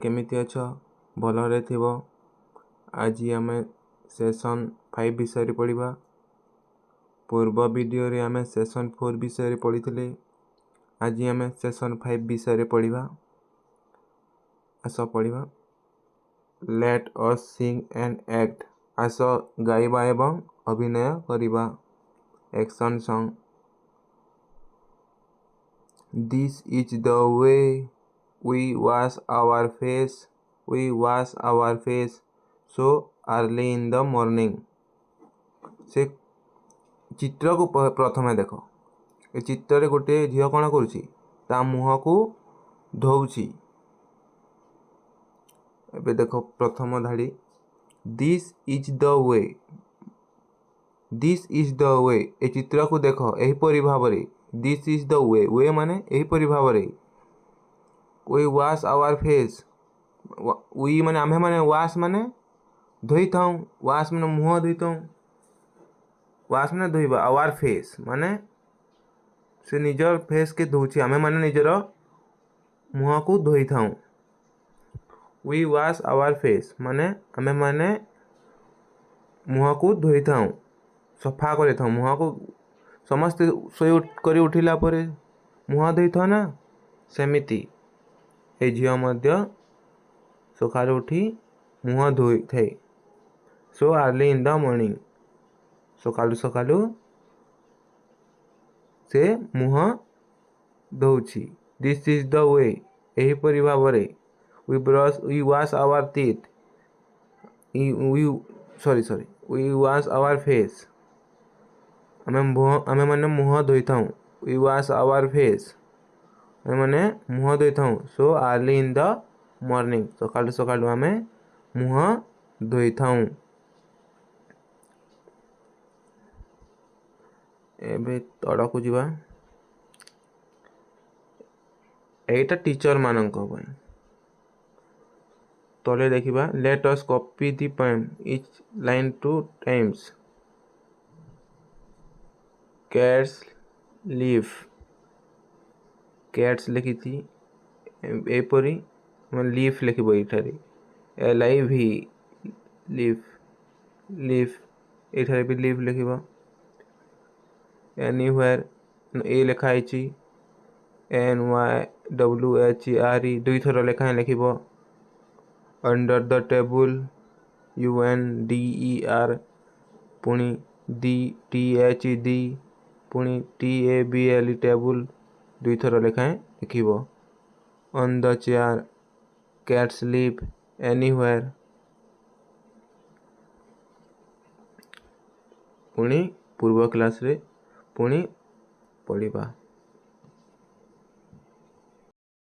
केमिति अछ भलरे थिबो। आज आम सेशन 5 विषय पढ़ा। पूर्व वीडियो रे आम सेशन 4 विषय पढ़ी थे। आज आम सेशन 5 विषय पढ़ा। आस पढ़ा let us sing and act. आस गाइबा एवं अभिनय करिबा। Action song. This is the way we wash our face, we wash our face so early in the morning। से चित्र को प्रथम देख। ए चित्र गोटे झील कौन करुच्ची ता मुह को धोउची। एबे देख प्रथम धाड़ी this is the way, this is the way. ए चित्र को देख एहीपरि भाव रे। This is the way, way माने एहीपरि भाव रे। We wash our face, we माने आमे माने wash माने धोई थाऊ। wash माने मुह धोई थाऊ। wash माने धोइबा। our face माने से निजर फेस के धोची। आमे माने निजर मुह को धोई थाऊ। we wash our face माने आमे माने मुह को धोई थाऊ, सफा करे थाऊ। मुह को समस्त सोई करी उठिला परे मुह धोई थाऊ ना, सेमिति ए झील मध्य सकाल उठी मुह धोई थे। So early in the morning, सकालू सकालू से मुह धोउची। दिस इज द वे, एही परि भाव रे। We brush, we wash our teeth, we wash our face. आमे माने मुह धोई थाऊ। वी वाश आवर फेस माने मुह धोई थाऊ। So early in the morning, सकालू सकालू आमे मुह धोई थाऊ। एबे तड़कू जीवा। एटा टीचर मानक पई। तले देखिबा let us copy the poem etch line 2 times. Cats leaf, cats लिखी थी एपरी लीफ लिखिबो एठारे। LIV लीफ, लीफ एठारे भी लीफ लिखिबो। एनीवेयर ए लिखा आइची NYWHERE दुई थर लेखा लिखिबो। अंडर द टेबल UNDER पुणी THED पुणी TABLE टेबल दुई थर लेखा लिखिबो। On the chair cats live anywhere पुणी पूर्व क्लास रे पुणी पढ़िबा।